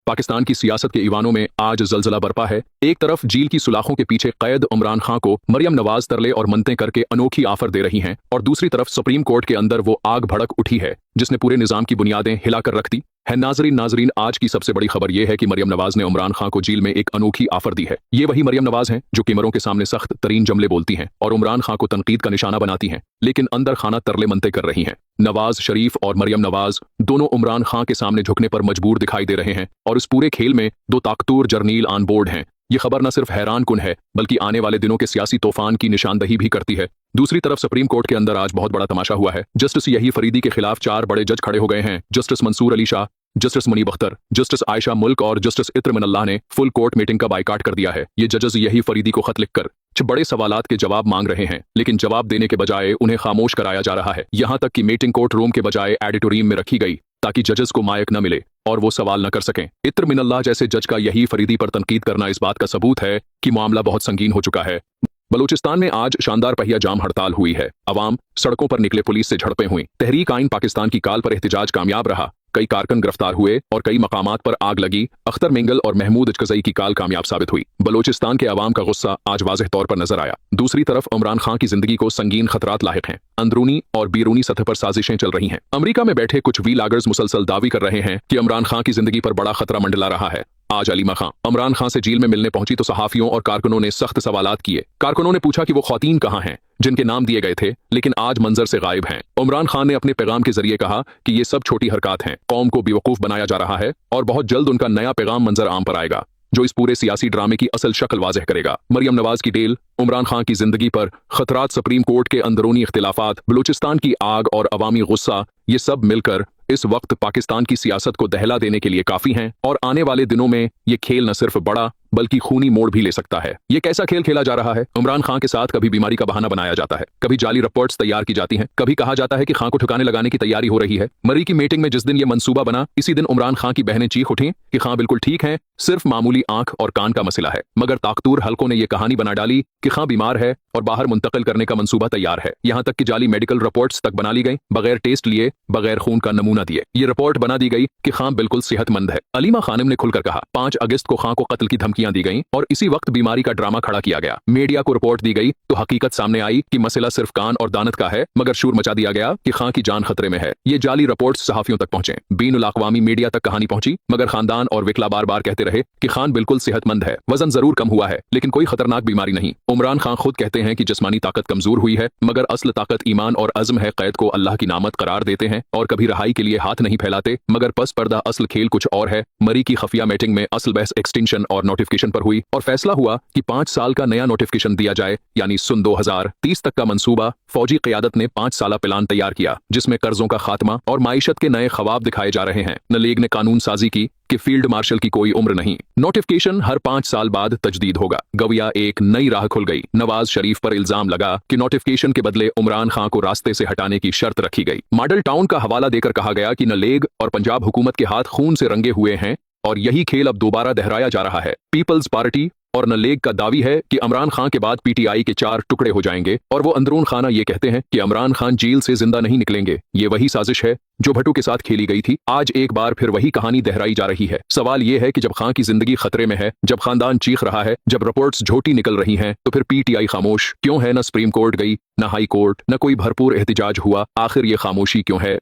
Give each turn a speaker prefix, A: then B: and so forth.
A: पाकिस्तान की सियासत के ईवानों में आज जलजला बरपा है। एक तरफ झील की सुलाखों के पीछे कैद इमरान खान को मरियम नवाज तरले और मनते करके अनोखी ऑफर दे रही हैं और दूसरी तरफ सुप्रीम कोर्ट के अंदर वो आग भड़क उठी है जिसने पूरे निजाम की बुनियादें हिलाकर रख दी है। नाजरीन आज की सबसे बड़ी खबर यह है कि मरियम नवाज ने इमरान खान को जेल में एक अनोखी ऑफर दी है। ये वही मरियम नवाज हैं जो कैमरों के सामने सख्त तरीन जमले बोलती हैं और इमरान खान को तनकीद का निशाना बनाती हैं, लेकिन अंदर खाना तरले मनते कर रही हैं। नवाज शरीफ और मरियम नवाज दोनों इमरान खान के सामने झुकने पर मजबूर दिखाई दे रहे हैं और इस पूरे खेल में दो ताकतवर जर्नील ऑन बोर्ड हैं। ये खबर न सिर्फ हैरान कुन है बल्कि आने वाले दिनों के सियासी तूफान की निशानदही भी करती है। दूसरी तरफ सुप्रीम कोर्ट के अंदर आज बहुत बड़ा तमाशा हुआ है। जस्टिस यही फरीदी के खिलाफ 4 बड़े जज खड़े हो गए हैं। Justice Mansoor Ali Shah, justice Munib Akhtar, justice Ayesha Malik और जस्टिस इत्र मिनल्लाह ने फुल कोर्ट मीटिंग का बाइकाट कर दिया है। ये जजेस यही फरीदी को खत लिखकर बड़े सवालात के जवाब मांग रहे हैं, लेकिन जवाब देने के बजाय उन्हें खामोश कराया जा रहा है। यहां तक कि मीटिंग कोर्ट रूम के बजाय एडिटोरियम में रखी गई ताकि जजेस को माइक न मिले और वो सवाल न कर सकें। इत्र मिनल्लाह जैसे जज का यही फरीदी पर तनकीद करना इस बात का सबूत है कि मामला बहुत संगीन हो चुका है। बलूचिस्तान में आज शानदार पहिया जाम हड़ताल हुई है। अवाम सड़कों पर निकले, पुलिस से झड़पें हुई। तहरीक आइन पाकिस्तान की काल पर एहतिजाज कामयाब रहा। कई कारकुन गिरफ्तार हुए और कई मकामात पर आग लगी। अख्तर मिंगल और महमूद अजकज़ई की काल कामयाब साबित हुई। बलूचिस्तान के अवाम का गुस्सा आज वाज़ेह तौर पर नजर आया। दूसरी तरफ इमरान खान की जिंदगी को संगीन खतरात लाहिक हैं। अंदरूनी और बैरूनी सतह पर साजिशें चल रही हैं। अमेरिका में बैठे कुछ वीलागर्स मुसलसल दावी कर रहे हैं कि इमरान खान की जिंदगी पर बड़ा खतरा मंडला रहा है। आज अलीमा खान इमरान खान से जेल में मिलने पहुंची तो सहाफियों और कारकुनों ने सख्त सवालात किए। कारकुनों ने पूछा कि वो खौतीन कहाँ हैं जिनके नाम दिए गए थे लेकिन आज मंजर से गायब हैं। इमरान खान ने अपने पैगाम के जरिए कहा कि ये सब छोटी हरकत हैं, कौम को बेवकूफ बनाया जा रहा है और बहुत जल्द उनका नया पैगाम मंजर आम पर आएगा जो इस पूरे सियासी ड्रामे की असल शक्ल वाज़ेह करेगा। मरियम नवाज की डेल, इमरान खान की जिंदगी पर खतरात, सुप्रीम कोर्ट के अंदरूनी इख्तिलाफात, बलूचिस्तान की आग और अवामी गुस्सा, ये सब मिलकर इस वक्त पाकिस्तान की सियासत को दहला देने के लिए काफी हैं और आने वाले दिनों में ये खेल न सिर्फ बड़ा बल्कि खूनी मोड़ भी ले सकता है। ये कैसा खेल खेला जा रहा है? इमरान खान के साथ कभी बीमारी का बहाना बनाया जाता है, कभी जाली रिपोर्ट्स तैयार की जाती हैं, कभी कहा जाता है कि खान को ठिकाने लगाने की तैयारी हो रही है। मरी की मीटिंग में जिस दिन ये मंसूबा बना, इसी दिन इमरान खान की बहनें चीख उठी कि खान बिल्कुल ठीक है, सिर्फ मामूली आंख और कान का मसला है। मगर ताकतूर हलकों ने यह कहानी बना डाली कि खान बीमार है और बाहर मुंतकिल करने का मंसूबा तैयार है। यहां तक कि जाली मेडिकल रिपोर्ट्स तक बना ली गई, बगैर टेस्ट लिए, बगैर खून का नमूना दिए। ये रिपोर्ट बना दी गई कि खान बिल्कुल सेहतमंद है। अलीमा खानम ने खुलकर कहा 5 अगस्त को खान को कत्ल की धमकियां दी गईं और इसी वक्त बीमारी का ड्रामा खड़ा किया गया। मीडिया को रिपोर्ट दी गई तो हकीकत सामने आई कि मसला सिर्फ कान और दानत का है, मगर शूर मचा दिया गया कि खान की जान खतरे में है। ये जाली रिपोर्ट्स सहाफियों तक पहुंचे, बीनुल अक़वामी मीडिया तक कहानी पहुंची, मगर खानदान और विकला बार बार कहते रहे कि खान बिल्कुल सेहतमंद है, वजन जरूर कम हुआ है लेकिन कोई खतरनाक बीमारी नहीं। इमरान खान खुद कहते हैं कि जिस्मानी ताकत कमजोर हुई है, मगर असल ताकत ईमान और अज़्म है। कैद को अल्लाह की नामत करार देते हैं और कभी रहाई के लिए हाथ नहीं फैलाते, मगर पस पर्दा असल खेल कुछ और है। मरी की खफिया मीटिंग में असल बहस एक्सटेंशन और नोटिफिकेशन पर हुई और फैसला हुआ कि 5 साल का नया नोटिफिकेशन दिया जाए, यानी सन 2030 तक का मंसूबा। फौजी क़यादत ने 5 साला प्लान तैयार किया जिसमें कर्जों का खात्मा और माइशत के नए ख्वाब दिखाए जा रहे हैं। न लीग ने कानून साजी की कि फील्ड मार्शल की कोई उम्र नहीं, नोटिफिकेशन हर 5 साल बाद तजदीद होगा। गविया एक नई राह खुल गई। नवाज शरीफ पर इल्जाम लगा कि नोटिफिकेशन के बदले इमरान खान को रास्ते से हटाने की शर्त रखी गई। मॉडल टाउन का हवाला देकर कहा गया कि न लीग और पंजाब हुकूमत के हाथ खून से रंगे हुए हैं और यही खेल अब दोबारा दोहराया जा रहा है। पीपल्स पार्टी और न लीग का दावी है कि इमरान खान के बाद पीटीआई के 4 टुकड़े हो जाएंगे और वो अंदरून खाना ये कहते हैं कि इमरान खान जेल से जिंदा नहीं निकलेंगे। ये वही साजिश है जो भट्टू के साथ खेली गई थी। आज एक बार फिर वही कहानी दोहराई जा रही है। सवाल ये है कि जब खान की जिंदगी खतरे में है, जब खानदान चीख रहा है, जब रिपोर्ट्स झोटी निकल रही हैं, तो फिर पीटीआई खामोश क्यों है? न सुप्रीम कोर्ट गई, न हाई कोर्ट, न कोई भरपूर एहतिजाज हुआ। आखिर ये खामोशी क्यों है?